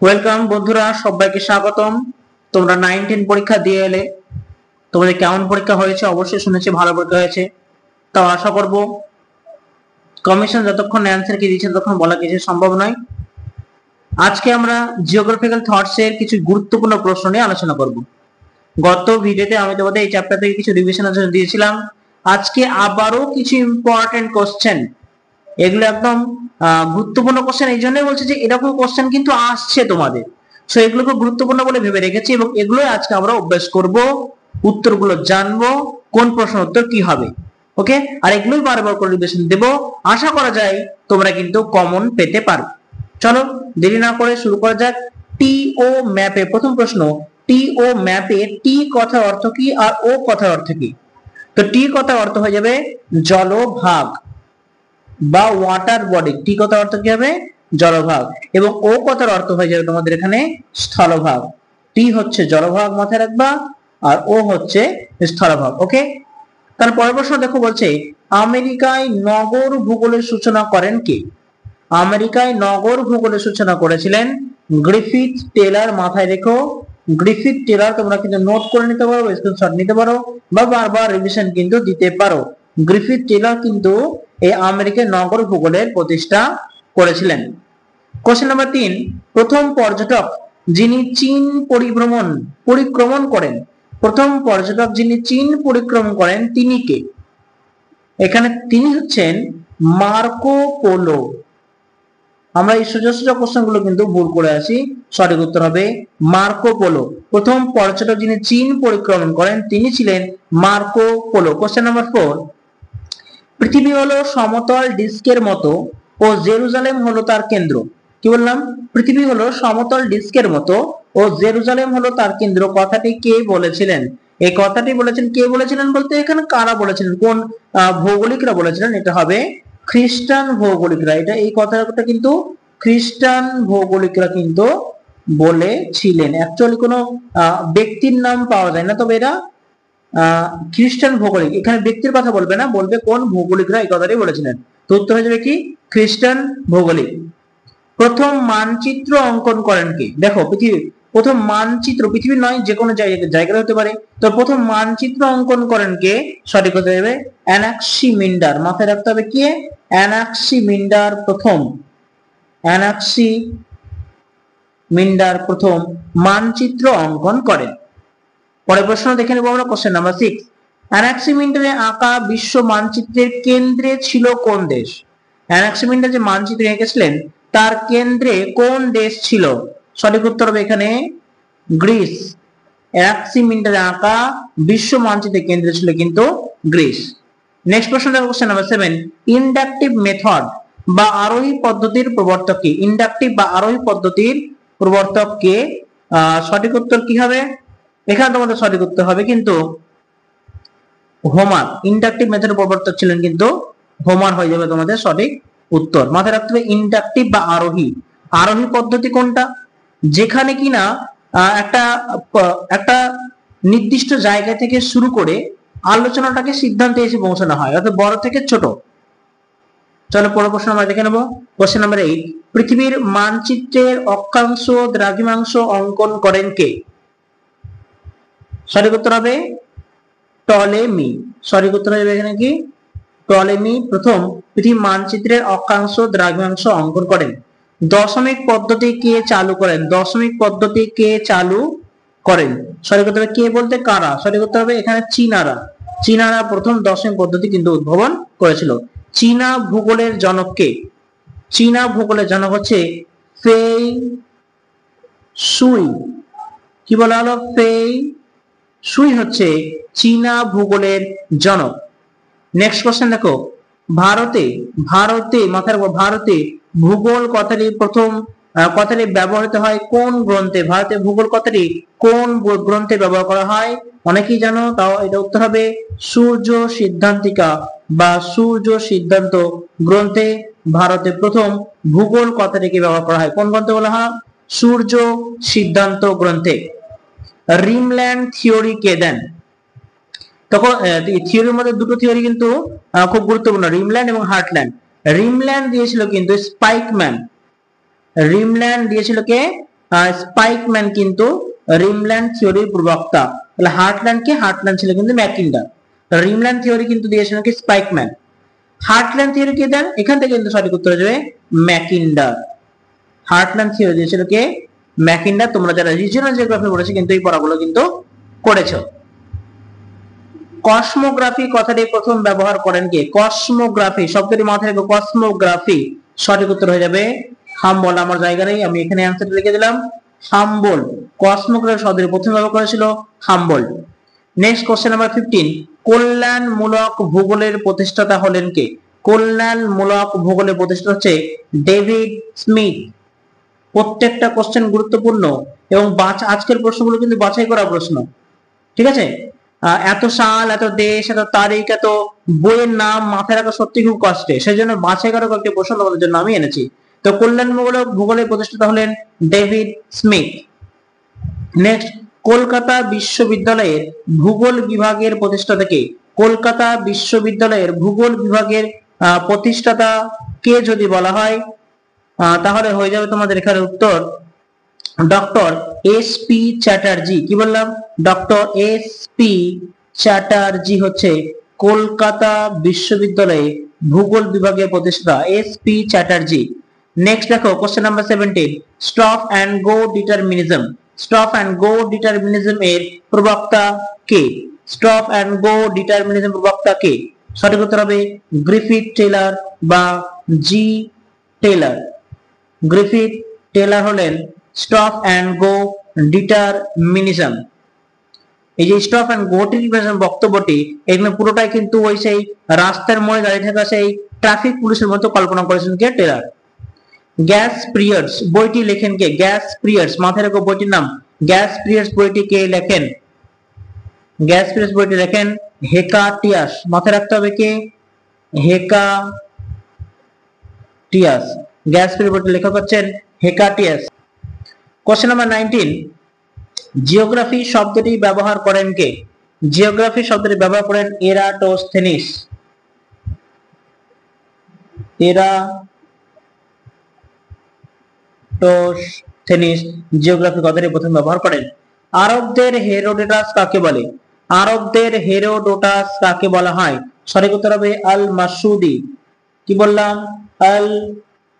Welcome বন্ধুরা, সবাইকে স্বাগতম। তোমরা 9-10 পরীক্ষা দিয়ে এলে। তোমাদের কেমন পরীক্ষা হয়েছে অবশ্যই শুনেছি ভালো পরীক্ষা হয়েছে। তাও আশা করব কমিশন যতক্ষণ অ্যান্সার কি দিচ্ছে ততক্ষণ বলা কিছু সম্ভব নয়। আজকে আমরা জিওগ্রাফিক্যাল থটস এর কিছু গুরুত্বপূর্ণ প্রশ্ন নিয়ে আলোচনা করব। গত ভিডিওতে আমি তোমাদের এই চ্যাপ্টার থেকে কিছু রিভিশনের জন্য দিয়েছিলাম। আজকে আবারও কিছু ইম্পর্টেন্ট কোশ্চেন, এগুলো একদম গুরুত্বপূর্ণ কোশ্চেন। এই জন্যই বলছি যে এরকম কোশ্চেন কিন্তু আসছে তোমাদের, সো এগুলোকে গুরুত্বপূর্ণ বলে ভেবে রেখেছি এবং এগুলো আজকে আমরা অভ্যাস করব, উত্তরগুলো জানবো, কোন প্রশ্ন উত্তর কি হবে। ওকে, আর এগুলোই বারবার করে রিভিশন দেব। আশা করা যায় তোমরা কিন্তু কমন পেতে পারো। চলো দেরি না করে শুরু করা যাক। টিও ম্যাপে প্রথম প্রশ্ন, টিও ম্যাপে টি কথার অর্থ কি আর ও কথার অর্থ কি? তো টি কথার অর্থ হয়ে যাবে জলভাগ বা ওয়াটার বডি। টি কথার অর্থ কি হবে? জলভাগ। এবং ও কথার অর্থ হয়ে যাবে তোমাদের এখানে স্থলভাগ। টি হচ্ছে জলভাগ মাথায় রাখবা, আর ও হচ্ছে স্থলভাগ। ওকে, তার পরের প্রশ্ন দেখো, বলছে আমেরিকায় নগর ভূগোলের সূচনা করেন কে? আমেরিকায় নগর ভূগোলের সূচনা করেছিলেন গ্রিফিথ টেলর। মাথায় রেখো, গ্রিফিথ টেলর। তোমরা কিন্তু নোট করে নিতে পারো, স্ক্রিনশট নিতে পারো বা বারবার রিভিশন কিন্তু দিতে পারো। গ্রিফিথ টেলর কিন্তু এই আমেরিকার নগর ভূগোলের প্রতিষ্ঠা করেছিলেন। কোশ্চেন নাম্বার 3, প্রথম পর্যটক যিনি চীন পরিক্রমণ করেন, প্রথম পর্যটক যিনি চীন পরিক্রমণ করেন তিনি কে? এখানে তিনি হচ্ছেন মার্কো পোলো। আমরা এই সোজা সোজা কোশ্চেন গুলো কিন্তু ভুল করে আসি। সঠিক উত্তর হবে মার্কো পোলো। প্রথম পর্যটক যিনি চীন পরিক্রমণ করেন তিনি ছিলেন মার্কো পোলো। কোশ্চেন নাম্বার 4, পৃথিবী হলো সমতল ডিস্কের মতো ও জেরুজালেম হলো তার কেন্দ্র। কি বললাম? পৃথিবী হলো সমতল ডিস্কের মতো ও জেরুজালেম হলো তার কেন্দ্র। কথাটি কে বলেছিলেন? এই কথাটি বলেছেন কে বলেছিলেন বলতে এখানে কারা বলেছিলেন, কোন ভৌগোলিকরা বলেছিলেন? এটা হবে খ্রিস্টান ভৌগোলিকরা। এটা এই কথাটা কিন্তু খ্রিস্টান ভৌগোলিকরা কিন্তু বলেছিলেন। অ্যাকচুয়ালি কোনো ব্যক্তির নাম পাওয়া যায় না, তবে এরা খ্রিস্টান ভৌগোলিক। এখানে ব্যক্তির কথা বলবে না, বলবে কোন ভৌগোলিকরা এই কথাটি বলেছিলেন। তো উত্তর হয়ে যাবে কি খ্রিস্টান ভৌগোলিক। প্রথম মানচিত্র অঙ্কন করেন কে? দেখো পৃথিবীর প্রথম মানচিত্র, পৃথিবীর নয় যে কোনো জায়গায় হতে পারে, তো প্রথম মানচিত্র অঙ্কন করেন কে? সঠিক হতে হবে অ্যানাক্সিমিন্ডার। মাথায় রাখতে হবে কে? অ্যানাক্সিমিন্ডার প্রথম, অ্যানাক্সিমিন্ডার প্রথম মানচিত্র অঙ্কন করেন। পরের প্রশ্ন দেখে নেব আমরা। কোশ্চেন নাম্বার 6, অ্যানাক্সিমিন্ডারে আঁকা বিশ্ব মানচিত্রের কেন্দ্রে ছিল কোন দেশ? অ্যানাক্সিমিন্ডার যে মানচিত্র এঁকেছিলেন তার কেন্দ্রে কোন দেশ ছিল? সঠিক উত্তর হবে এখানে গ্রিস। অ্যানাক্সিমিন্ডারে আঁকা বিশ্ব মানচিত্রের কেন্দ্রে ছিল কিন্তু গ্রিস। নেক্সট প্রশ্ন দেখো, কোশ্চেন নাম্বার 7, ইন্ডাকটিভ মেথড বা আরোহী পদ্ধতির প্রবর্তক কে? ইন্ডাকটিভ বা আরোহী পদ্ধতির প্রবর্তক কে? সঠিক উত্তর কি হবে? এখানে তোমাদের সঠিক উত্তর হবে কিন্তু হোমার। ইন্ডাকটিভ মেথডের প্রবর্তক ছিলেন কিন্তু হোমার হয়ে যাবে তোমাদের সঠিক উত্তর। মাথায় রাখতে হবে ইন্ডাকটিভ বা আরোহী। আরোহী পদ্ধতি কোনটা? যেখানে কিনা একটা একটা নির্দিষ্ট জায়গা থেকে শুরু করে আলোচনাটাকে সিদ্ধান্তে এসে পৌঁছানো হয়, অর্থাৎ বড় থেকে ছোট। চলো পরের প্রশ্ন আমরা দেখে নেব। কোশ্চেন নাম্বার 8, পৃথিবীর মানচিত্রের অক্ষাংশ দ্রাঘিমাংশ অঙ্কন করেন কে? সঠিক উত্তর হবে টলেমি। সঠিক উত্তর হবে এখানে কি টলেমি প্রথম পৃথিবীর মানচিত্রের অক্ষাংশ দ্রাঘিমাংশ অঙ্কন করেন। দশমিক পদ্ধতি কে চালু করেন? দশমিক পদ্ধতি কে চালু করেন? সঠিক উত্তর হবে কে বলতে কারা? সঠিক উত্তর হবে এখানে চীনারা। চীনারা প্রথম দশমিক পদ্ধতি কিন্তু উদ্ভাবন করেছিল। চীনা ভূগোলের জনক কে? চীনা ভূগোলের জনক হচ্ছে ফেই সুই। কি বলা হলো? ফেই সুই হচ্ছে চীনা ভূগোলের জনক। নেক্সট কোশ্চেন দেখো, ভারতে মাথার উপর ভারতে ভূগোল কথাটি প্রথম কথাটি ব্যবহৃত হয় কোন গ্রন্থে? ভারতে ভূগোল কথাটি কোন গ্রন্থে ব্যবহার করা হয়? অনেকেই জানো, তাও এটা উত্তর হবে সূর্য সিদ্ধান্তিকা বা সূর্য সিদ্ধান্ত গ্রন্থে ভারতে প্রথম ভূগোল কথাটিকে ব্যবহার করা হয়। কোন গ্রন্থে বলা হয়? সূর্য সিদ্ধান্ত গ্রন্থে। রিমল্যান্ড থিওরি কে দেন? তখন থিওরির মধ্যে দুটো থিওরি কিন্তু খুব গুরুত্বপূর্ণ, রিমল্যান্ড এবং হার্টল্যান্ড। রিমল্যান্ড দিয়েছিল কিন্তু স্পাইকম্যান। রিমল্যান্ড দিয়েছিল কে? স্পাইকম্যান কিন্তু রিমল্যান্ড থিওরির প্রবক্তা। তাহলে হার্টল্যান্ড ছিল কিন্তু ম্যাকিন্ডার, রিমল্যান্ড থিওরি কিন্তু দিয়েছেন কি স্পাইকম্যান। হার্টল্যান্ড থিওরি কে দেন, এখান থেকে কিন্তু সঠিক উত্তর হয়ে যাবে ম্যাকিন্ডার। হার্টল্যান্ড থিওরি দিয়েছিল কে? ম্যাকিন্ডার। তোমরা যারা রিজিওনাল জিওগ্রাফি পড়েছো কিন্তু এই পড়াগুলো কিন্তু করেছো। কসমোগ্রাফি কথাটি প্রথম ব্যবহার করেন কে? কসমোগ্রাফি শব্দটি মাথায় রেখো, কসমোগ্রাফি। সঠিক উত্তর হয়ে যাবে হাম্বল। আমার জায়গা নেই, আমি এখানে অ্যান্সারটা লিখে দিলাম হাম্বল। কসমোগ্রাফি শব্দটি প্রথম ব্যবহার করেছিল হাম্বল। নেক্সট কোশ্চেন নাম্বার 15, কল্যাণমূলক ভূগোলের প্রতিষ্ঠাতা হলেন কে? কল্যাণমূলক ভূগোলের প্রতিষ্ঠাতা হচ্ছে ডেভিড স্মিথ। প্রত্যেকটা কোশ্চেন গুরুত্বপূর্ণ এবং আজকের প্রশ্নগুলো কিন্তু বাছাই করা প্রশ্ন, ঠিক আছে? এত সাল, এত দেশ, এত তারিখ, এত বইয়ের নাম মাথায় রাখা সত্যি খুব কষ্টে, সেই জন্য বাছাই করা কয়েকটি প্রশ্ন তোমাদের জন্য আমি এনেছি। তো কল্যাণমূলক ভূগোলের প্রতিষ্ঠাতা হলেন ডেভিড স্মিথ। নেক্সট, কলকাতা বিশ্ববিদ্যালয়ের ভূগোল বিভাগের প্রতিষ্ঠাতা কে? কলকাতা বিশ্ববিদ্যালয়ের ভূগোল বিভাগের প্রতিষ্ঠাতা কে যদি বলা হয় তাহলে হয়ে যাবে তোমাদের এখানে উত্তর ডক্টর এস পি চ্যাটার্জি। কি বললাম? ডক্টর এস পি চ্যাটার্জি হচ্ছে কলকাতা বিশ্ববিদ্যালয়ে ভূগোল বিভাগের প্রতিষ্ঠাতা এস পি চ্যাটার্জি। নেক্সট দেখো question number 17, stop and go determinism. Stop and go determinism এর প্রবক্তা কে? স্টপ অ্যান্ড গো ডিটারমিনিজম প্রবক্তা কে? সঠিক উত্তর হবে গ্রিফিথ টেইলর বা জি টেইলর। গ্রিফিথ টেইলর হলেন স্টপ অ্যান্ড গো ডিটারমিনিজম। এই যে স্টপ অ্যান্ড গো ডিটারমিনিজম বক্তব্যটি এখানে পুরোটাই কিন্তু ওই সেই রাস্তার মোড়ে দাঁড়িয়ে থাকা সেই ট্রাফিক পুলিশের মতো কল্পনা করেছেন কে? টেইলর। গ্যাস পিরিয়ডস বইটি লেখেন কে? গ্যাস পিরিয়ডস মাথায় রাখো বইটির নাম। গ্যাস পিরিয়ডস বইটি কে লেখেন? গ্যাস পিরিয়ডস বইটি লেখেন হেকাটিয়াস। মাথায় রাখতে হবে কে? হেকাটিয়াস। গ্যাস পিরিয়ড বইটি লেখক হচ্ছেন হেকাটিয়াস। কোশ্চেন নাম্বার 19, জিওগ্রাফি শব্দটি ব্যবহার করেন কে? জিওগ্রাফি শব্দটি ব্যবহার করেন এরাটোস্থেনিস। এরাটোস্থেনিস জিওগ্রাফি কথাটি প্রথম ব্যবহার করেন। আরবদের হেরোডোটাস কাকে বলে? আরবদের হেরোডোটাস কাকে বলা হয়? সঠিক উত্তর হবে আল মাসুদি। কি বললাম? আল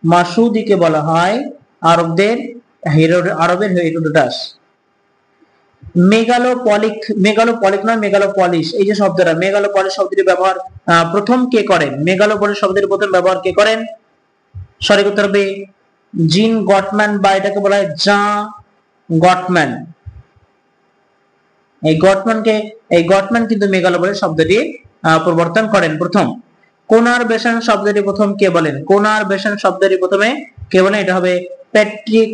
মাসুদিকে বলা হয় আরবের হেরোডোটাস। মেগালোপলিস এই যে শব্দটা, মেগালোপলিস শব্দটি ব্যবহার প্রথম কে করেন? মেগালোপলিস শব্দটি প্রথম ব্যবহার কে করেন? সঠিক উত্তর হবে জিন গটম্যান, বা এটাকে বলা হয় জা গটম্যান। এই গটম্যান কিন্তু মেগালোপলিস শব্দটি প্রবর্তন করেন প্রথম। কোনারবেশন শব্দটি প্রথম কে বলেন? কোনারবেশন শব্দটি প্রথমে কে বলেন? এটা হবে প্যাট্রিক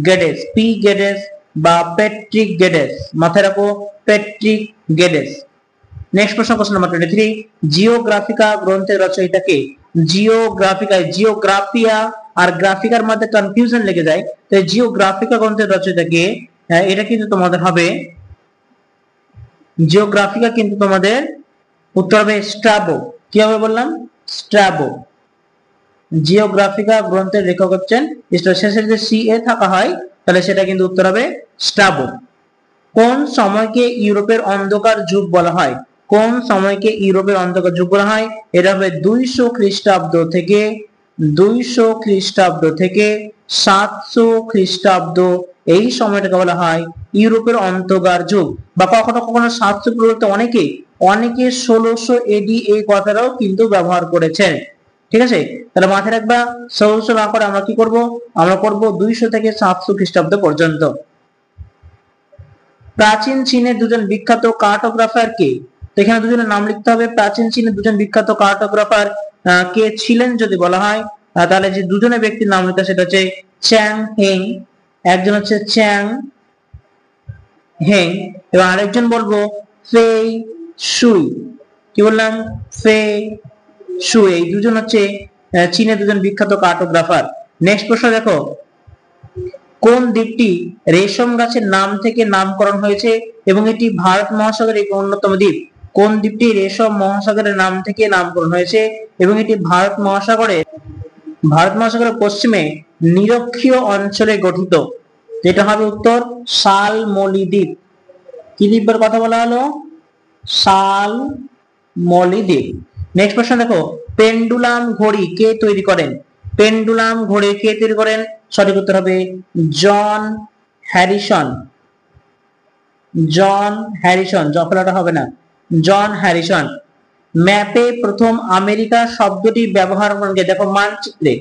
গেডেস। পি গেডেস বা প্যাট্রিক গেডেস। মাথায় রাখো প্যাট্রিক গেডেস। নেক্সট প্রশ্ন, কোশ্চেন নাম্বার 23, জিওগ্রাফিকা গ্রন্থের রচয়িতা কে? জিওগ্রাফিয়া আর গ্রাফিকার মধ্যে কনফিউশন লেগে যায়, তো জিওগ্রাফিকা গ্রন্থের রচয়িতা কে? এটা কিন্তু তোমাদের হবে জিওগ্রাফিকা, কিন্তু তোমাদের উত্তর হবে স্ট্রাবো। কি হবে বললাম? স্ট্রাবো। জিওগ্রাফিকা গ্রন্থের লেখক হচ্ছেন, শেষে যদি সি এ থাকা হয় তাহলে সেটা কিন্তু উত্তর হবে স্ট্রাবো। কোন সময়কে ইউরোপের অন্ধকার যুগ বলা হয়? কোন সময়কে ইউরোপের অন্ধকার যুগ বলা হয়? এটা হবে 200 খ্রিস্টাব্দ থেকে 700 খ্রিস্টাব্দ, এই সময়টাকে বলা হয় ইউরোপের অন্ধকার যুগ। বা কখনো কখনো 700 পরিবর্তে অনেকে 1600 এডি এই কথাটাও কিন্তু ব্যবহার করেছেন, ঠিক আছে? তাহলে মাথায় রাখবা 1600 না করে আমরা কি করব? আমরা করব 200 থেকে 700 খ্রিস্টাব্দ পর্যন্ত। প্রাচীন চীনের দুজন বিখ্যাত কার্টোগ্রাফার কে? তো এখানে দুজনের নাম লিখতে হবে। প্রাচীন চীনের দুজন বিখ্যাত কার্টোগ্রাফার কে ছিলেন যদি বলা হয় তাহলে যে দুজনের ব্যক্তির নাম লিখতে সেটা হচ্ছে চ্যাং হেং। একজন হচ্ছে চ্যাং হেং এবং আরেকজন বলবো ফেই শুই। কি বললাম? ফেই শুই। এই দুজন হচ্ছে চীনের দুজন বিখ্যাত কার্টোগ্রাফার। নেক্সট প্রশ্ন দেখো, কোন দ্বীপটি রেশম গাছের নাম থেকে নামকরণ হয়েছে এবং এটি ভারত মহাসাগরের একটি অন্যতম দ্বীপ? কোন দ্বীপটি রেশম মহাসাগরের নাম থেকে নামকরণ হয়েছে এবং এটি ভারত মহাসাগরের পশ্চিমে নিরক্ষীয় অঞ্চলে গঠিত? যেটা হবে উত্তর শালমলি দ্বীপ। কি দ্বীপের কথা বলা হলো? শালমলি দ্বীপ। নেক্সট প্রশ্ন দেখো, পেন্ডুলাম ঘড়ি কে তৈরি করেন? পেন্ডুলাম ঘড়ি কে তৈরি করেন? সঠিক উত্তর হবে জন হ্যারিসন। জন হ্যারিসন, জফলাটা হবে না, জন হ্যারিসন। ম্যাপে প্রথম আমেরিকা শব্দটি ব্যবহার করেন কে? দেখো মানচিত্রে,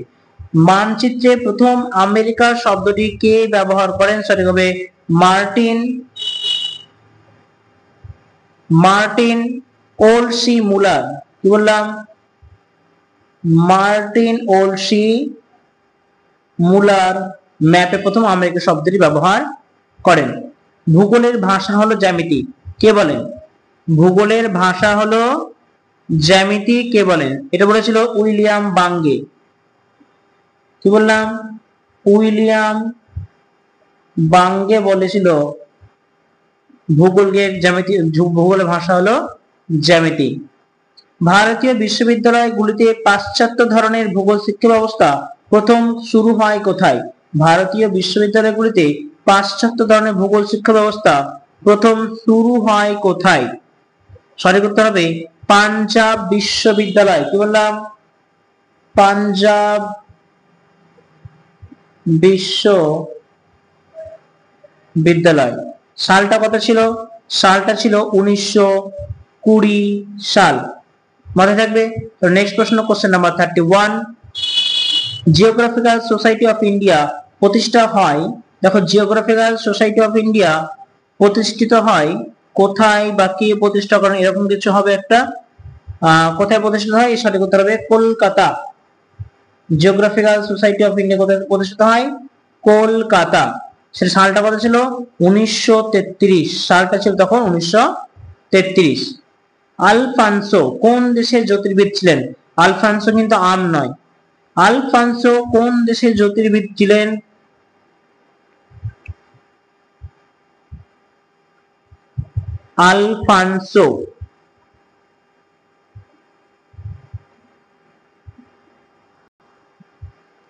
মানচিত্রে প্রথম আমেরিকা শব্দটি কে ব্যবহার করেন? সঠিক হবে মার্টিন ওলসি মুলার। কি বললাম? মার্টিন ওলসি মুলার ম্যাপে প্রথম আমেরিকা শব্দটি ব্যবহার করেন। ভূগোলের ভাষা হলো জ্যামিতি, কে বলেন? ভূগোলের ভাষা হলো জ্যামিতি, কে বলেন? এটা বলেছিল উইলিয়াম বাঙ্গে। কি বললাম? উইলিয়াম বাঙ্গে বলেছিল ভূগোলের জ্যামিতি, ভূগোলের ভাষা হলো জ্যামিতি। ভারতীয় বিশ্ববিদ্যালয়গুলিতে পাশ্চাত্য ধরনের ভূগোল শিক্ষা ব্যবস্থা প্রথম শুরু হয় কোথায়? ভারতীয় বিশ্ববিদ্যালয়গুলিতে পাশ্চাত্য ধরনের ভূগোল শিক্ষা ব্যবস্থা প্রথম শুরু হয় কোথায়? সঠিক উত্তর হবে পাঞ্জাব বিশ্ববিদ্যালয়। কি বললাম? পাঞ্জাব বিশ্ববিদ্যালয়। সালটা কত ছিল? সালটা ছিল 1920 সাল। মনে থাকবে। তো নেক্সট প্রশ্ন, question number 31, geographical society of India প্রতিষ্ঠা হয়, দেখো জিওগ্রাফিক্যাল সোসাইটি অফ ইন্ডিয়া প্রতিষ্ঠিত হয় কোথায় বা কে প্রতিষ্ঠা করেন? এরকম কিছু হবে একটা। কোথায় প্রতিষ্ঠিত হয়? সঠিক উত্তর হবে Kolkata. Geographical society of India কোথায় প্রতিষ্ঠিত হয়? কলকাতা। সেটা সালটা কত ছিল? 1933 সালটা ছিল তখন 1933। আলফানসো কোন দেশের জ্যোতির্বিদ ছিলেন? আলফানসো কিন্তু আম নয়। আলফানসো কোন দেশের জ্যোতির্বিদ ছিলেন? আলফানসো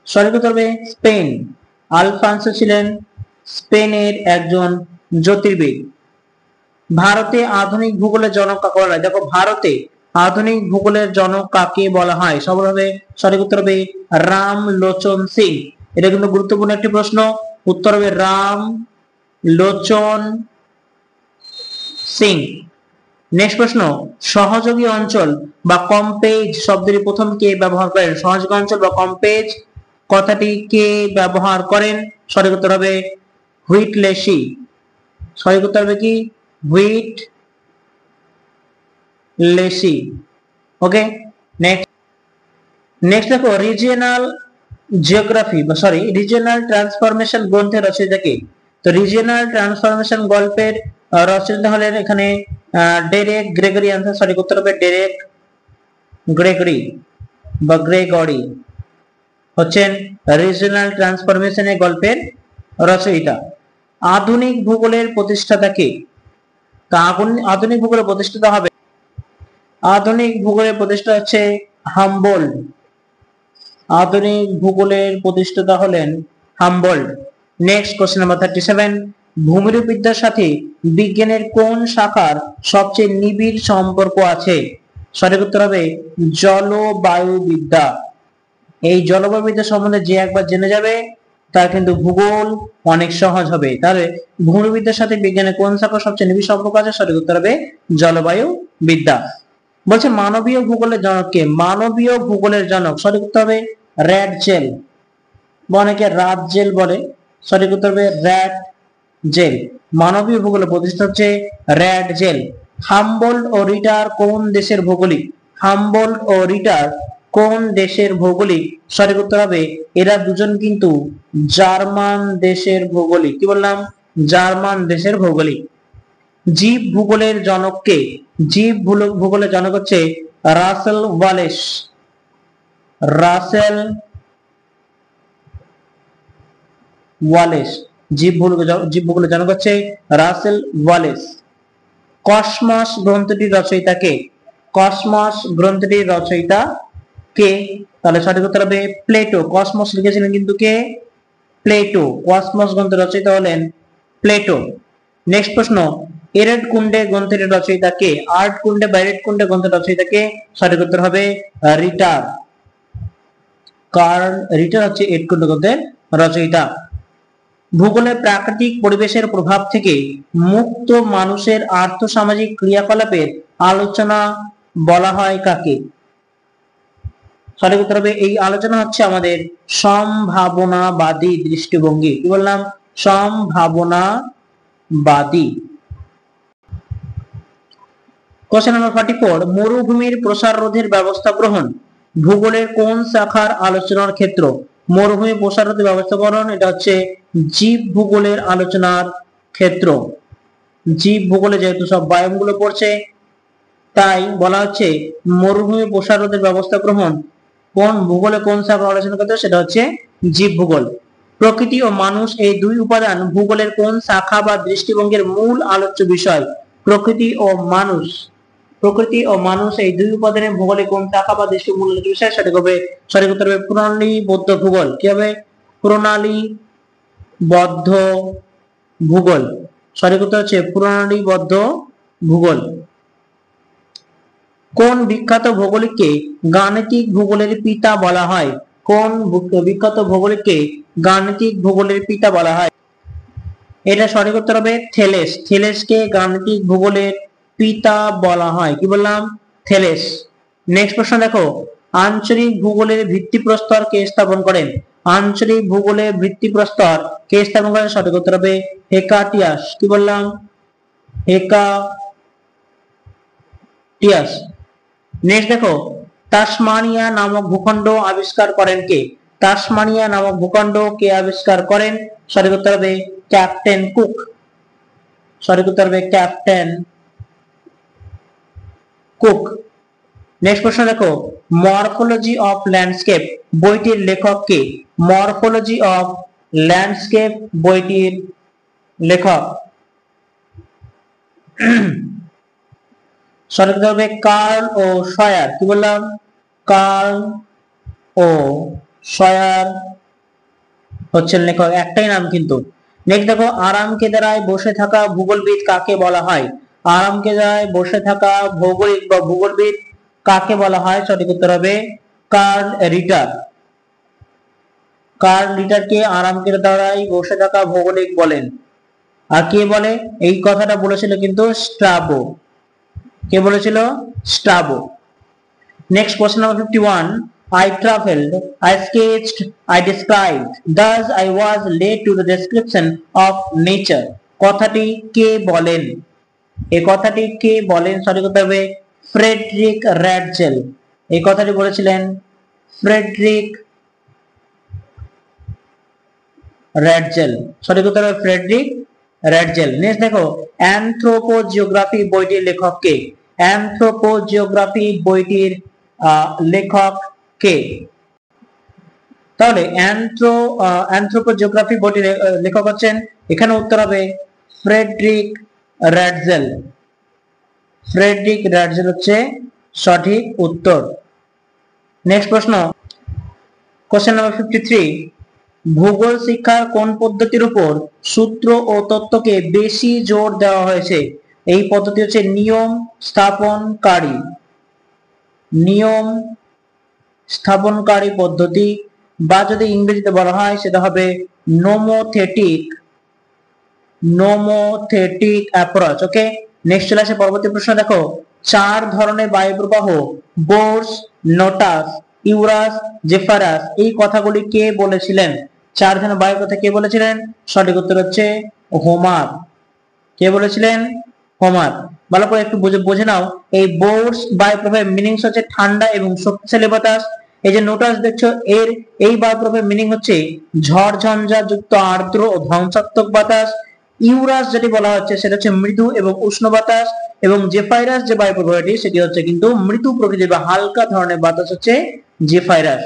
সঠিক উত্তর হবে স্পেন। আলফানসো ছিলেন স্পেনের একজন জ্যোতির্বিদ। ভারতে আধুনিক ভূগোলের জনক কাকে বলা হয়? দেখো ভারতে আধুনিক ভূগোলের জনক কাকে বলা হয়? সঠিক উত্তর হবে রামলোচন সিং। এটা কিন্তু গুরুত্বপূর্ণ একটি প্রশ্ন। উত্তর হবে রামলোচন সিং। নেক্সট প্রশ্ন, সহযোগী অঞ্চল বা কম্পেজ শব্দটি প্রথম কে ব্যবহার করেন? সহযোগী অঞ্চল বা কম্পেজ কথাটি কে ব্যবহার করেন? সঠিক উত্তর হবে হুইটলেসি। সঠিক উত্তর হবে কি? হুইটলেসি। ওকে, নেক্সট দেখো রিজিওনাল জিওগ্রাফি রিজিওনাল ট্রান্সফরমেশন গ্রন্থের রচয়িতা কে? তো রিজিওনাল ট্রান্সফরমেশন গল্পের রচয়িতা হলেন এখানে ডেরেক গ্রেগরি। আনসার সঠিক উত্তর হবে ডেরেক গ্রেগরি বা গ্রেগরি হচ্ছেন রিজিওনাল ট্রান্সফরমেশনের গল্পের রচয়িতা। আধুনিক ভূগোলের প্রতিষ্ঠাতা কে? তা আধুনিক ভূগোলের প্রতিষ্ঠাতা হবে, আধুনিক ভূগোলের প্রতিষ্ঠাতা হচ্ছে হামবোল্ড। আধুনিক ভূগোলের প্রতিষ্ঠাতা হলেন হামবোল্ড। নেক্সট কোশ্চেন নাম্বার 37, ভূমিরূপবিদ্যার সাথে বিজ্ঞানের কোন শাখার সবচেয়ে নিবিড় সম্পর্ক আছে? সঠিক উত্তর হবে জলবায়ুবিদ্যা। এই জলবায়ুবিদ্যা সম্বন্ধে যে একবার জেনে যাবে তার কিন্তু ভূগোল অনেক সহজ হবে। তাহলে ভূমিরূপবিদ্যার সাথে বিজ্ঞানের কোন শাখার সবচেয়ে নিবিড় সম্পর্ক আছে? সঠিক উত্তর হবে জলবায়ু বিদ্যা। বলছে মানবীয় ভূগোলের জনক কে? মানবীয় ভূগোলের জনক সঠিক উত্তর হবে র্যাটজেল, অনেকে রাতজেল বলে। সঠিক উত্তর হবে র্যাটজেল। মানবীয় ভূগোলের প্রতিষ্ঠা হচ্ছে র্যাটজেল। হামবোল্ড ও রিটার কোন দেশের ভৌগোলিক? হামবোল্ড ও রিটার কোন দেশের ভৌগোলিক? সঠিক উত্তর হবে এরা দুজন কিন্তু জার্মান দেশের ভৌগোলিক। কি বললাম? জার্মান দেশের ভৌগোলিক। জীব ভূগোলের জনক কে? জীব ভূগোলের জনক হচ্ছে রাসেল ওয়ালেস। রাসেল ওয়ালেস জীব ভূগোলের জনক হচ্ছে রাসেল ওয়ালেস। কসমস গ্রন্থটির রচয়িতা কে? কসমস গ্রন্থটির রচয়িতা কে? তাহলে সঠিক উত্তর হবে প্লেটো। কসমস লিখেছিলেন কিন্তু কে? প্লেটো। কসমস গ্রন্থের রচয়িতা হলেন প্লেটো। নেক্সট প্রশ্ন, এরেড কুন্ডে গ্রন্থের রচয়িতা কে? আর্ট কুন্ডে বা এরেড কুন্ডে গ্রন্থের রচয়িতা কে? সঠিক উত্তর হবে রিটার। কার্ল রিটার হচ্ছে এরেড কুন্ডে গ্রন্থের রচয়িতা। ভূগোলের প্রাকৃতিক পরিবেশের প্রভাব থেকে মুক্ত মানুষের আর্থসামাজিক ক্রিয়াকলাপের আলোচনা বলা হয় কাকে? সঠিক উত্তর হবে, এই আলোচনা হচ্ছে আমাদের সম্ভাবনাবাদী দৃষ্টিভঙ্গি। কি বললাম? সম্ভাবনাবাদী। কোশ্চেন নাম্বার 44, মরুভূমির প্রসার রোধের ব্যবস্থা গ্রহণ ভূগোলের কোন শাখার আলোচনার ক্ষেত্র? মরুভূমি প্রসার রোধের ব্যবস্থা গ্রহণ, এটা হচ্ছে জীব ভূগোলের আলোচনার ক্ষেত্র। জীব ভূগোলে যেহেতু সব বায়োমগুলো পড়ছে, তাই বলা হচ্ছে মরুভূমি প্রসার রোধের ব্যবস্থা গ্রহণ কোন ভূগোলে কোন শাখার আলোচনা ক্ষেত্র? সেটা হচ্ছে জীব ভূগোল। প্রকৃতি ও মানুষ এই দুই উপাদান ভূগোলের কোন শাখা বা দৃষ্টিভঙ্গির মূল আলোচ্য বিষয়? প্রকৃতি ও মানুষ, প্রকৃতি ও মানুষ এই দুই উপাদানের ভূগোলে কোন শাখা বা দৃষ্টিভঙ্গির মূল আলোচ্য বিষয়? সঠিক উত্তর হবে প্রণালীবদ্ধ ভূগোল। কি হবে? প্রণালীবদ্ধ ভূগোল। সঠিক উত্তর হচ্ছে প্রণালীবদ্ধ ভূগোল। কোন বিখ্যাত ভৌগোলিককে গাণিতিক ভূগোলের পিতা বলা হয়? কোন বিখ্যাত ভৌগোলিককে গাণিতিক ভূগোলের পিতা বলা হয়? এটা সঠিক উত্তর হবে থেলেস। থেলেসকে গাণিতিক ভূগোলের পিতা বলা হয়। কি বললাম? থেলেস। নেক্সট প্রশ্ন দেখো, আঞ্চলিক ভূগোলের ভিত্তিপ্রস্তর কে স্থাপন করেন? আঞ্চলিক ভূগোলের ভিত্তিপ্রস্তর কে স্থাপন করেন? সঠিক উত্তর হবে হেকাটিয়াস। কি বললাম? হেকাটিয়াস। নেক্সট দেখো, তাসমানিয়া নামক ভূখণ্ড আবিষ্কার করেন কে? তাসমানিয়া নামক ভূখণ্ড কে আবিষ্কার করেন? সঠিক উত্তর হবে ক্যাপ্টেন কুক। সঠিক উত্তর হবে ক্যাপ্টেন কুক। নেক্সট প্রশ্ন দেখো, মরফোলজি অফ ল্যান্ডস্কেপ বইটির লেখক কে? মরফোলজি অফ ল্যান্ডস্কেপ বইটির লেখক সঠিক উত্তর হবে কার্ল ও শয়ার। কি বললাম? কার্ল ও শয়ার হচ্ছেন লেখক, একটাই নাম কিন্তু। নেক্সট দেখো, আরাম কেদারায় বসে থাকা ভূগোলবিদ কাকে বলা হয়? আরাম কেদারায় বসে থাকা ভৌগোলিক বা ভূগোলবিদ কাকে বলা হয়? সঠিক উত্তর হবে কার্ল রিটার। কার্ল রিটারকে আরাম কেদারায় বসে থাকা ভৌগোলিক বলেন। আর কে বলে এই কথাটা বলেছিল কিন্তু স্ট্রাবো। কে বলেছিল? স্ট্রাবো। Next question number 51. I traveled, I sketched, I described, thus I was led to the description of nature. কথাটি কে বলেন? এই কথাটি কে বলেন? সঠিক উত্তর হবে ফ্রেডরিক র্যাডজেল। এই কথাটি বলেছিলেন ফ্রেডরিক র্যাডজেল। সঠিক উত্তর হবে ফ্রেডরিক র্যাডজেল। নেক্সট দেখো, অ্যানথ্রোপোজিওগ্রাফি বইটির লেখক কে? অ্যানথ্রোপোজিওগ্রাফি বইটির লেখক কে? তাহলে অ্যানথ্রোপোজিওগ্রাফি বইটির লেখক হচ্ছেন, এখানে উত্তর হবে ফ্রেডরিক র্যাডজেল। ফ্রেডরিক র্যাডজেল হচ্ছে সঠিক উত্তর। নেক্সট প্রশ্ন, কোশ্চেন নাম্বার 53। ভূগোল শিক্ষার কোন পদ্ধতির উপর সূত্র ও তত্ত্বকে বেশি জোর দেওয়া হয়েছে? এই পদ্ধতি হচ্ছে নিয়ম স্থাপনকারী। নিয়ম স্থাপনকারী পদ্ধতি, বা যদি ইংরেজিতে বলা হয় সেটা হবে নোমোথেটিক। নোমোথেটিক অ্যাপ্রোচ। ওকে, নেক্সট চলে আসে পরবর্তী প্রশ্ন। দেখো, চার ধরনের বায়ু প্রবাহ বোর্স, নোটাস, ইউরাস, জেফারাস এই কথাগুলি কে বলেছিলেন? চার ধরনের বায়ুর কথা কে বলেছিলেন? সঠিক উত্তর হচ্ছে হোমার। কে বলেছিলেন? হোমার। ভালো করে একটু বুঝে নাও, এই বোর্স বায়ুপ্রবাহের মিনিংস হচ্ছে ঠান্ডা এবং শক্তিশালী বাতাস। এই যে নোটাস দেখছো, এই বায়ুপ্রবাহের মিনিং হচ্ছে ঝড় ঝঞ্ঝা যুক্ত আর্দ্র ও ধ্বংসাত্মক বাতাস। ইউরাস যেটি বলা হচ্ছে সেটা হচ্ছে মৃদু এবং উষ্ণ বাতাস, এবং জেফাইরাস যে বায়ুপ্রবাহটি সেটি হচ্ছে কিন্তু মৃদু প্রকৃতির বা হালকা ধরনের বাতাস হচ্ছে জেফাইরাস।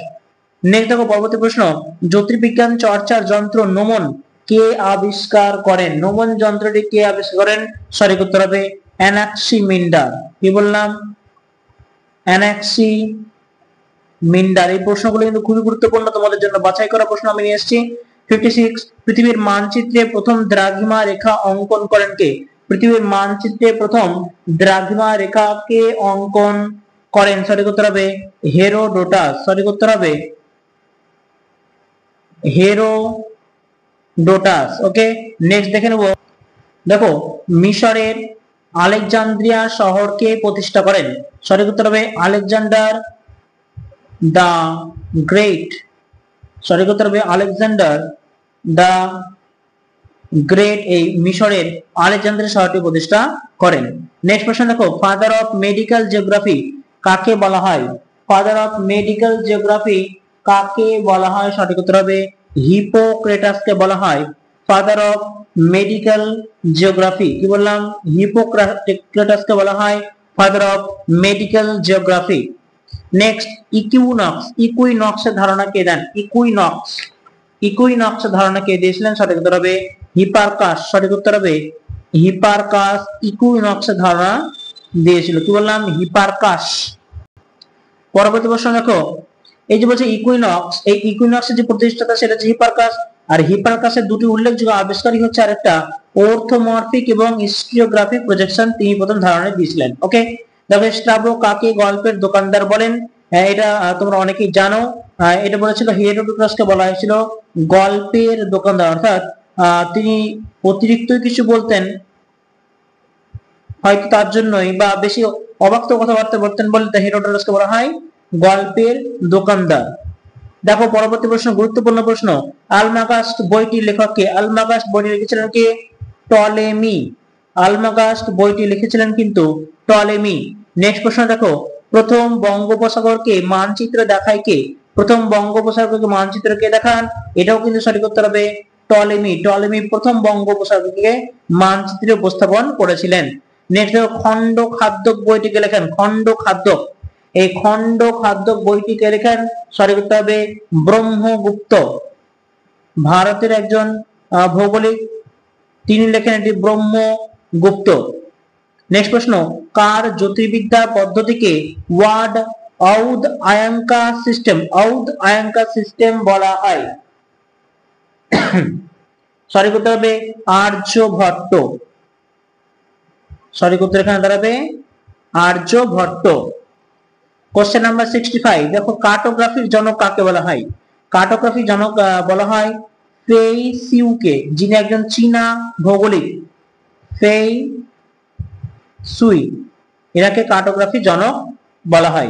নেক্সট দেখো পরবর্তী প্রশ্ন, জ্যোতির্বিজ্ঞান চর্চার যন্ত্র নোমন কে আবিষ্কার করেন? নোমন যন্ত্রটি কে আবিষ্কার করেন? সঠিক উত্তর হবে অ্যানাক্সিমিন্ডার। কি বললাম? অ্যানাক্সিমিন্ডার। এই প্রশ্নগুলো কিন্তু খুবই গুরুত্বপূর্ণ, তোমাদের জন্য বাছাই করা প্রশ্ন আমি নিয়ে এসেছি। 56 পৃথিবীর মানচিত্রে প্রথম দ্রাঘিমা রেখা অঙ্কন করেন কে? পৃথিবীর মানচিত্রে প্রথম দ্রাঘিমা রেখাকে অঙ্কন করেন, সঠিক উত্তর হবে হেরোডোটাস। সঠিক উত্তর হবে হেরোডোটাস। ওকে, নেক্সট দেখে নেব। দেখো, মিশরের আলেকজান্দ্রিয়া শহরকে প্রতিষ্ঠা করেন, সঠিক উত্তর হবে আলেকজান্ডার দা গ্রেট। সঠিক উত্তর হবে আলেকজান্ডার দা গ্রেট এই মিশরের আলেকজান্দ্রিয়া শহরটি প্রতিষ্ঠা করেন। নেক্সট প্রশ্ন দেখো, ফাদার অফ মেডিকেল জিওগ্রাফি কাকে বলা হয়? ফাদার অফ মেডিকেল জিওগ্রাফি কাকে বলা হয়? সঠিক উত্তর হবে হিপোক্রেটাসকে বলা হয় ফাদার অফ মেডিকেল জিওগ্রাফি। কি বললাম? হিপোক্রেটাসকে বলা হয় father of medical geography. Next, equinox, ইকুইনক্সের ধারণা কে দেন? ইকুইনক্সের ধারণা কে দিয়েছিলেন? সঠিক উত্তর হবে হিপারকাস। সঠিক উত্তর হবে হিপারকাস ইকুইনক্সের ধারণা দিয়েছিল। কি বললাম? হিপারকাস। পরবর্তী প্রশ্ন দেখো, এই যে বলছে ইকুইনক্স, এই ইকুইনক্সের যে প্রতিষ্ঠাতা সেটা হচ্ছে হিপারকাস। আর হিপারকাসের দুটি উল্লেখযোগ্য আবিষ্কারই হচ্ছে আরেকটা অর্থোমরফিক এবং হিস্টিওগ্রাফিক প্রজেকশন, তিনি প্রথম ধারণা দিয়েছিলেন। ওকে, দেখো, স্ট্রাবো কাকে গল্পের দোকানদার বলেন? এটা তোমরা অনেকেই জানো। এটা বলেছিল হেরোডোটাসকে বলা হয়েছিল গল্পের দোকানদার, অর্থাৎ তিনি অতিরিক্ত কিছু বলতেন, হয়তো তার জন্যই বা বেশি অবাক্ত কথাবার্তা বলতেন বলে হেরোডোটাসকে বলা হয় গল্পের দোকানদার। দেখো, পরবর্তী প্রশ্ন, গুরুত্বপূর্ণ প্রশ্ন, আলমাগাস্ট বইটির লেখক কে? আলমাগাস্ট বইটি লিখেছিলেন কে? টলেমি। আলমাগাস্ট বইটি লিখেছিলেন কিন্তু টলেমি। নেক্সট প্রশ্ন দেখো, প্রথম বঙ্গোপসাগরকে মানচিত্র দেখায় কে? প্রথম বঙ্গোপসাগরকে মানচিত্র কে দেখান? এটাও কিন্তু সঠিক উত্তর হবে টলেমি। টলেমি প্রথম বঙ্গোপসাগরকে মানচিত্রে উপস্থাপন করেছিলেন। নেক্সট দেখো, খণ্ড খাদ্য বইটিকে লেখেন? খণ্ড খাদ্য, এই খণ্ড খাদ্য বইটিকে লেখেন? সঠিক উত্তর হবে ব্রহ্মগুপ্ত, ভারতের একজন ভৌগোলিক, তিনি লেখেন এটি ব্রহ্মগুপ্ত। নেক্সট প্রশ্ন, কার জ্যোতির্বিদ্যা পদ্ধতিকে ওয়ার্ড আউদ আয়াঙ্কা সিস্টেম বলা হয়? সঠিক উত্তর হবে আর্যভট্ট। সঠিক উত্তর এখানে দাঁড়াবে আর্যভট্ট। কোশ্চেন নাম্বার 65, দেখো, কার্টোগ্রাফির জনক কাকে বলা হয়? কার্টোগ্রাফির জনক বলা হয় ফেই সিউকে, যিনি একজন চীনা ভৌগোলিক। ফেই সুই, এনাকে কার্টোগ্রাফির জনক বলা হয়।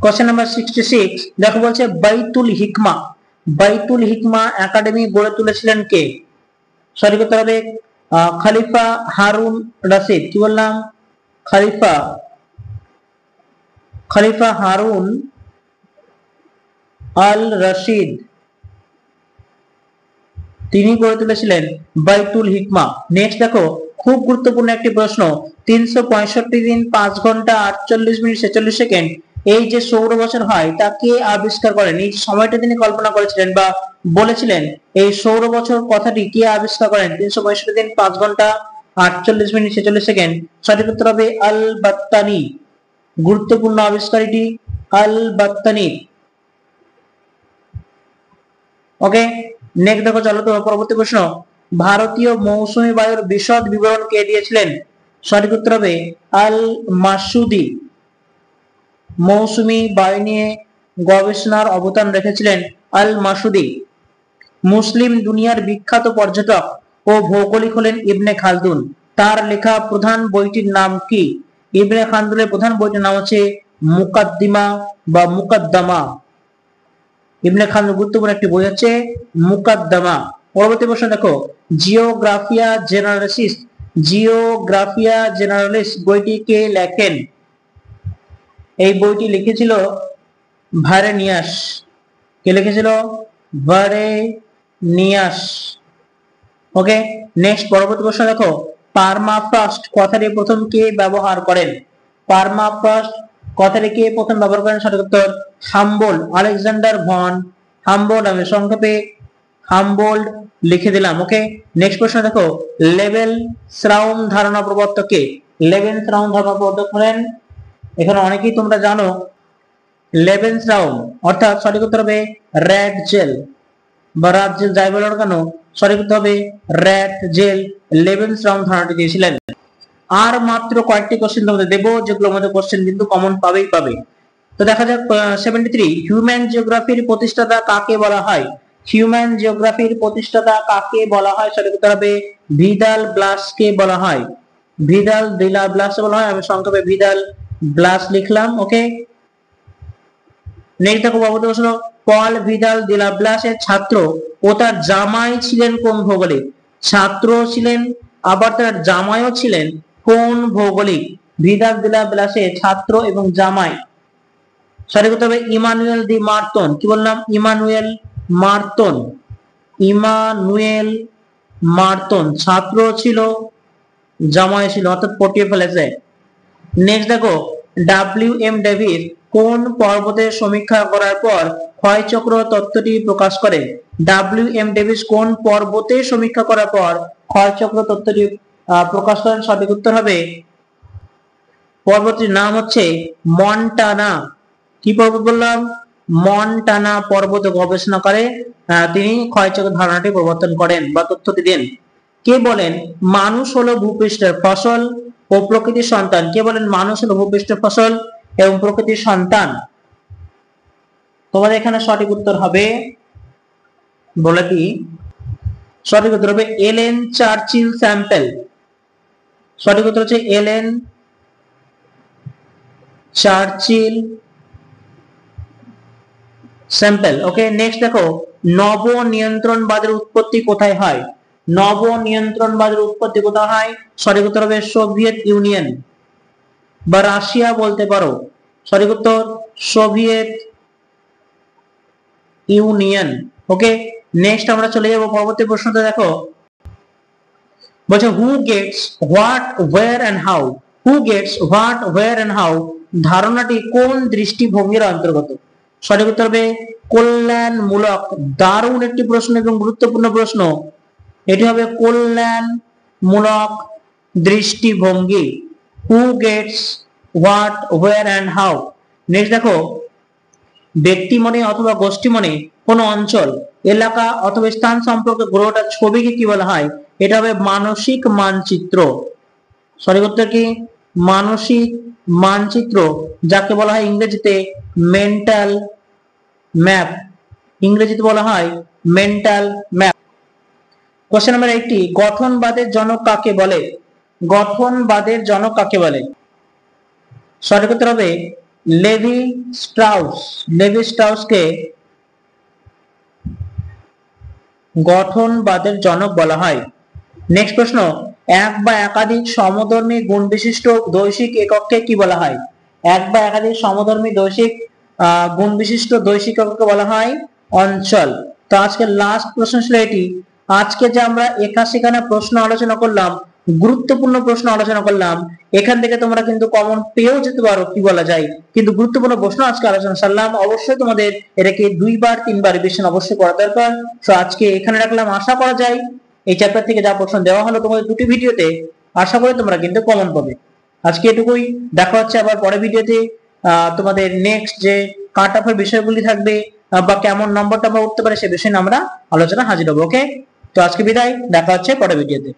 কোশ্চেন নাম্বার 66, দেখো বলছে বাইতুল হিকমা একাডেমি গড়ে তুলেছিলেন কে? সঠিক উত্তর হবে খলিফা হারুন রশিদ। কি বললাম? খলিফা হারুন আল রশিদ, তিনি গড়ে তুলেছিলেন বাইতুল হিকমা। নেক্সট দেখো, খুব গুরুত্বপূর্ণ একটি প্রশ্ন, 365 দিন 5 ঘন্টা 48 মিনিট 46 সেকেন্ড এই যে সৌর বছর হয় তা কে আবিষ্কার করেন? এই সময়টা তিনি কল্পনা করেছিলেন বা বলেছিলেন, এই সৌর বছর কথাটি কে আবিষ্কার করেন? 365 দিন 5 ঘন্টা 48 মিনিট 46 সেকেন্ড। সঠিক উত্তর হবে আল বাত্তানি। গুরুত্বপূর্ণ আবিষ্কারটি আল বাত্তানি। ওকে, নেক্সট দেখো, চলো তো পরবর্তী প্রশ্ন, ভারতীয় মৌসুমী বায়ুর বিশদ বিবরণ কে দিয়েছিলেন? সঠিক উত্তর হবে আল মাসুদি। মৌসুমী বায়ু নিয়ে গবেষণার অবদান রেখেছিলেন আল মাসুদি। মুসলিম দুনিয়ার বিখ্যাত পর্যটক ও ভৌগোলিক হলেন ইবনে খালদুন। তার লেখা প্রধান বইটির নাম কি? ইবনে খালদুনের প্রধান বইটির নাম হচ্ছে মুকাদ্দিমা বা মুকাদ্দামা। ইবনে খালদুন গুরুত্বপূর্ণ একটি বই হচ্ছে মুকাদ্দামা। পরবর্তী প্রশ্ন দেখো, জিওগ্রাফিয়া জেনারেলিস বইটি কে লেখেন? এই বইটি লিখেছিল ভারেনিয়াস। কে লিখেছিল? ভারেনিয়াস। ওকে, নেক্সট পরবর্তী প্রশ্ন দেখো, পার্মাফ্রস্ট কথাটি প্রথম কে ব্যবহার করেন? পার্মাফ্রস্ট কথাটি কে প্রথম ব্যবহার করেন? সঠিক উত্তর হামবোল্ড, আলেকজান্ডার ভন হামবোল্ড। আমি সংক্ষেপে হামবোল্ড লিখে দিলাম। ওকে, নেক্সট প্রশ্ন দেখো, লেবেনশ্রাউম ধারণা প্রবর্তক কে? লেবেনশ্রাউম ধারণা প্রবর্তক হলেন, এখানে অনেকেই তোমরা জানো, লেবেনশ্রাউম, অর্থাৎ সঠিক উত্তর হবে র্যাডজেল। বা রাত জেল যাই বলো না কেন সঠিক উত্তর হবে র্যাট জেল লেভেনস্ট্রাউম ধারণাটি দিয়েছিলেন। আর মাত্র কয়েকটি কোশ্চেন তোমাদের দেবো, যেগুলো আমাদের কোশ্চেন কিন্তু কমন পাবেই পাবে। তো দেখা যাক 73, হিউম্যান জিওগ্রাফির প্রতিষ্ঠাতা কাকে বলা হয়? হিউম্যান জিওগ্রাফির প্রতিষ্ঠাতা কাকে বলা হয়? সঠিক উত্তর হবে ভিদাল ব্লাসকে বলা হয়। ভিদাল দিলা ব্লাস বলা হয়, আমি সংক্ষেপে ভিদাল ব্লাস লিখলাম। ওকে, নেক্সট দেখো পরবর্তী প্রশ্ন, পল ভিদাল দিলা ব্লাসের ছাত্র ও তার জামাই ছিলেন কোন ভৌগোলিক? ছাত্র ছিলেন আবার তার জামাইও ছিলেন কোন ভৌগোলিক? ভিদাল দিলা ব্লাসের ছাত্র এবং জামাই, সঠিক উত্তর হবে ইমানুয়েল দি মার্তন। কি বললাম? ইমানুয়েল মার্তন। ইমানুয়েল মার্তন ছাত্র ছিল, জামাই ছিল, অর্থাৎ পটিয়ে ফেলেছে। নেক্সট দেখো, ডব্লিউ.এম. ডেভিস কোন পর্বতের সমীক্ষা করার পর ক্ষয়চক্র তত্ত্বটি প্রকাশ করেন? ডব্লিউ.এম. ডেভিস কোন পর্বতের সমীক্ষা করার পর ক্ষয়চক্র তত্ত্বটি প্রকাশ করেন? সঠিক উত্তর হবে পর্বতটির নাম হচ্ছে মন্টানা। কি পর্বত বললাম? মন্টানা পর্বত গবেষণা করে তিনি ক্ষয়চক্র ধারণাটি প্রবর্তন করেন বা তথ্যটি দেন। কে বলেন মানুষ হলো ভূপৃষ্ঠের ফসল ও প্রকৃতির সন্তান? কে বলেন মানুষ হলো ভূপৃষ্ঠের ফসল এবং প্রকৃতির সন্তান? তোমাদের এখানে সঠিক উত্তর হবে, বলে দিই, সঠিক উত্তর হবে এলেন চার্চিল স্যাম্পেল। সঠিক উত্তর হচ্ছে এলেন চার্চিল স্যাম্পেল। ওকে, নেক্সট দেখো, নব নিয়ন্ত্রণবাদের উৎপত্তি কোথায় হয়? নব নিয়ন্ত্রণবাদের উৎপত্তি কোথায় হয়? সঠিক উত্তর হবে সোভিয়েত ইউনিয়ন বা রাশিয়া বলতে পারো। সঠিক উত্তর সোভিয়েত ইউনিয়ন। ওকে, নেক্সট আমরা চলে যাব পরবর্তী প্রশ্নতে। দেখো বলছে who gets what where and how? Who gets what where and how ধারণাটি কোন দৃষ্টিভঙ্গির অন্তর্গত? সঠিক উত্তর হবে কল্যাণমূলক। দারুণ একটি প্রশ্ন এবং গুরুত্বপূর্ণ প্রশ্ন, এটি হবে কল্যাণমূলক দৃষ্টিভঙ্গি। Who gets what where and how. Next দেখো, ব্যক্তি মনে অথবা গোষ্ঠী মনে কোন অঞ্চল, এলাকা অথবা স্থান সম্পর্কে গড়ে ওঠা ছবিকে কি বলা হয়? এটা হবে মানসিক মানচিত্র। সঠিক উত্তর কি? মানসিক মানচিত্র, যাকে বলা হয় ইংরেজিতে মেন্টাল ম্যাপ। ইংরেজিতে বলা হয় মেন্টাল ম্যাপ। কোশ্চেন নাম্বার 80, গঠনবাদের জনক কাকে বলে? গঠনবাদের জনক কাকে বলে? সঠিক উত্তর হবে লেভি স্ট্রাউস। লেভি স্ট্রাউসকে গঠনবাদের জনক বলা হয়। নেক্সট প্রশ্ন, এক বা একাধিক সমধর্মী গুণ বিশিষ্ট দৈশিক একককে কি বলা হয়? এক বা একাধিক সমধর্মী দৈশিক গুণ বিশিষ্ট দৈশিক একককে বলা হয় অঞ্চল। তো আজকে লাস্ট প্রশ্ন ছিল এটি। আজকে যে আমরা একা সেখানে প্রশ্ন আলোচনা করলাম, গুরুত্বপূর্ণ প্রশ্ন আলোচনা করলাম, এখান থেকে তোমরা কিন্তু কমন পেয়েও যেতে পারো, কি বলা যায়, কিন্তু গুরুত্বপূর্ণ প্রশ্ন আজকে আলোচনা সারলাম। অবশ্যই তোমাদের এটাকে 2বার 3বার রিভিশন অবশ্যই করা দরকার। তো আজকে এখানে রাখলাম। আশা করা যায় এই চ্যাপ্টার থেকে যা প্রশ্ন দেওয়া হলো তোমাদের দুটি ভিডিওতে, আশা করি তোমরা কিন্তু কমন পাবে। আজকে এটুকুই, দেখা হচ্ছে আবার পরের ভিডিওতে। তোমাদের নেক্সট যে কাট অফের বিষয়গুলি থাকবে বা কেমন নম্বরটা উঠতে পারে সে বিষয়ে আমরা আলোচনা হাজির হবো। ওকে, তো আজকে বিদায়, দেখা হচ্ছে পরের ভিডিওতে।